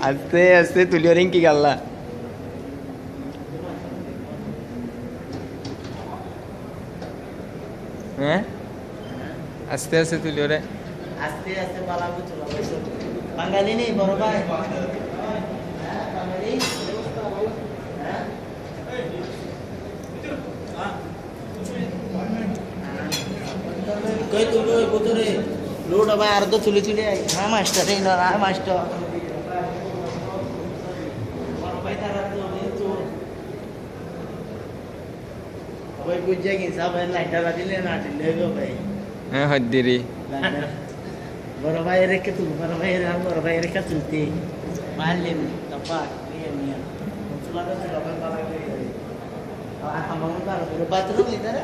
আস্তে আস্তে তুলিও রিং কি গাল্লা হ্যাঁ আস্তে আস্তে তুলিও রে আস্তে আস্তে পালাবো চলো বাঙালি নেই বড় ভাই বাঙালি কই তুই কই কোতরে লোড ভাই আর তো চলে চলে আই হ্যাঁ মাস্টার এই না মাস্টার বড় ভাই তারা তো ভাই বুঝে কি সব লাইটটা দিলে না দিলে গো ভাই হ্যাঁ হদ্দিরি বড় ভাই রেখে তুল বড় ভাই রেখে তুলতে মারলেন তারপর নিয়ে চলা তো চলা ভাই পালা করে আর আমার মতো আর বাথরুম ইধারে